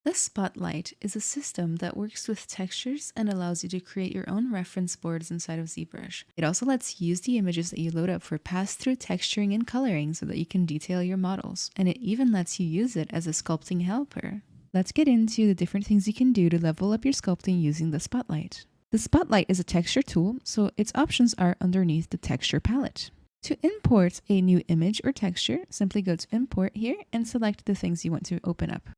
The Spotlight is a system that works with textures and allows you to create your own reference boards inside of ZBrush. It also lets you use the images that you load up for pass-through texturing and coloring so that you can detail your models. And it even lets you use it as a sculpting helper. Let's get into the different things you can do to level up your sculpting using the Spotlight. The Spotlight is a texture tool, so its options are underneath the texture palette. To import a new image or texture, simply go to Import here and select the things you want to open up.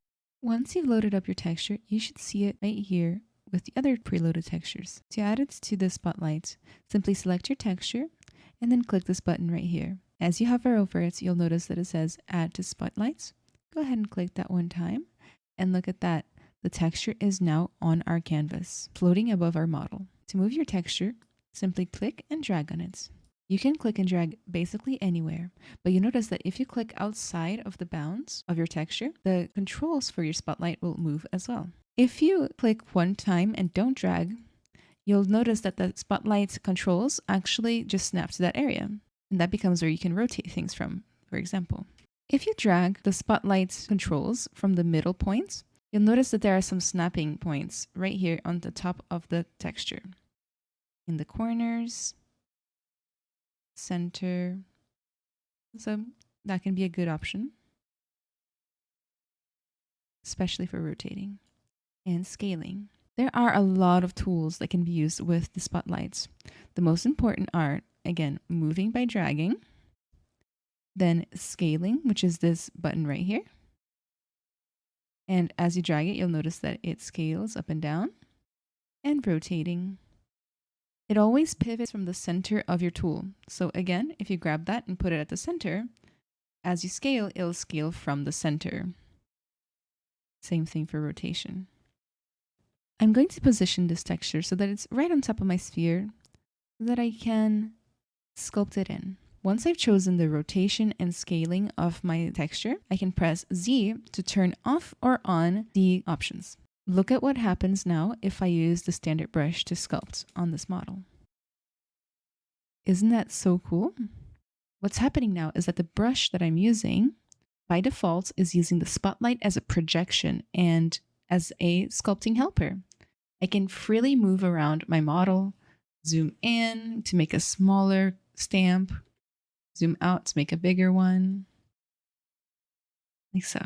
Once you've loaded up your texture, you should see it right here with the other preloaded textures. To add it to the Spotlight, simply select your texture and then click this button right here. As you hover over it, you'll notice that it says Add to Spotlight. Go ahead and click that one time and look at that. The texture is now on our canvas, floating above our model. To move your texture, simply click and drag on it. You can click and drag basically anywhere, but you notice that if you click outside of the bounds of your texture, the controls for your Spotlight will move as well. If you click one time and don't drag, you'll notice that the Spotlight controls actually just snap to that area, and that becomes where you can rotate things from, for example. If you drag the Spotlight controls from the middle points, you'll notice that there are some snapping points right here on the top of the texture. In the corners, center, so that can be a good option, especially for rotating and scaling. There are a lot of tools that can be used with the Spotlights. The most important are, again, moving by dragging, then scaling, which is this button right here. And as you drag it, you'll notice that it scales up and down, and rotating. It always pivots from the center of your tool. So again, if you grab that and put it at the center, as you scale, it'll scale from the center. Same thing for rotation. I'm going to position this texture so that it's right on top of my sphere so that I can sculpt it in. Once I've chosen the rotation and scaling of my texture, I can press Z to turn off or on the options. Look at what happens now if I use the standard brush to sculpt on this model. Isn't that so cool? What's happening now is that the brush that I'm using by default is using the Spotlight as a projection and as a sculpting helper. I can freely move around my model, zoom in to make a smaller stamp, zoom out to make a bigger one, like so.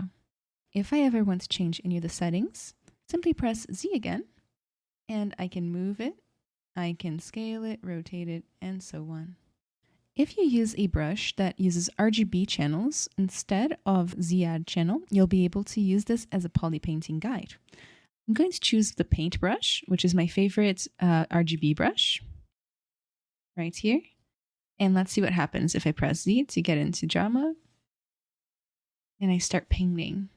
If I ever want to change any of the settings, simply press Z again, and I can move it, I can scale it, rotate it, and so on. If you use a brush that uses RGB channels instead of Z-Add channel, you'll be able to use this as a poly painting guide. I'm going to choose the paint brush, which is my favorite RGB brush, right here. And let's see what happens if I press Z to get into draw mode, and I start painting.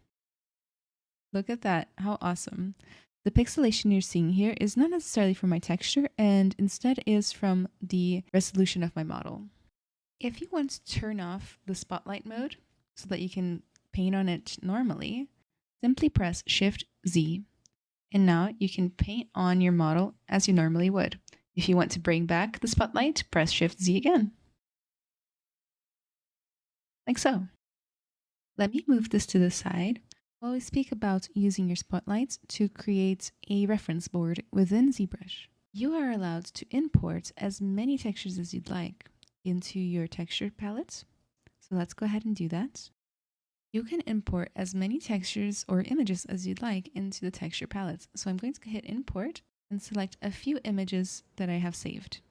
Look at that, how awesome. The pixelation you're seeing here is not necessarily from my texture and instead is from the resolution of my model. If you want to turn off the Spotlight mode so that you can paint on it normally, simply press Shift Z. And now you can paint on your model as you normally would. If you want to bring back the Spotlight, press Shift Z again. Like so. Let me move this to the side. While we speak about using your Spotlights to create a reference board within ZBrush. You are allowed to import as many textures as you'd like into your texture palette. So let's go ahead and do that. You can import as many textures or images as you'd like into the texture palette. So I'm going to hit Import and select a few images that I have saved.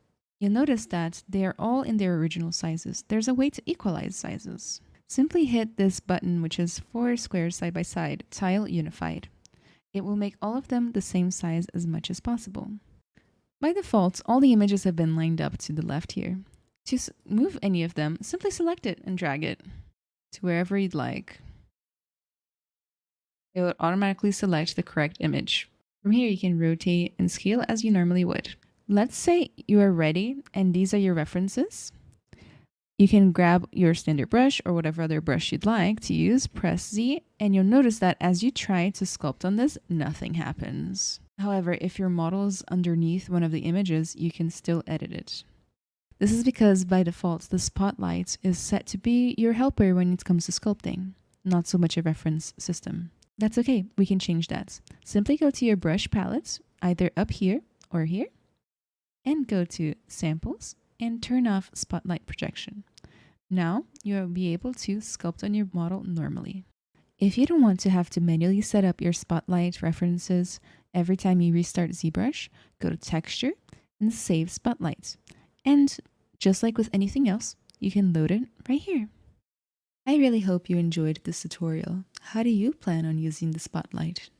You'll notice that they are all in their original sizes. There's a way to equalize sizes. Simply hit this button, which is 4 squares side by side, Tile Unified. It will make all of them the same size as much as possible. By default, all the images have been lined up to the left here. To move any of them, simply select it and drag it to wherever you'd like. It will automatically select the correct image. From here, you can rotate and scale as you normally would. Let's say you are ready and these are your references. You can grab your standard brush or whatever other brush you'd like to use, press Z, and you'll notice that as you try to sculpt on this, nothing happens. However, if your model is underneath one of the images, you can still edit it. This is because by default, the Spotlight is set to be your helper when it comes to sculpting, not so much a reference system. That's okay, we can change that. Simply go to your brush palettes, either up here or here, and go to Samples and turn off Spotlight Projection. Now you'll be able to sculpt on your model normally. If you don't want to have to manually set up your spotlight references every time you restart ZBrush, go to Texture and Save Spotlight. And just like with anything else, you can load it right here. I really hope you enjoyed this tutorial. How do you plan on using the spotlight?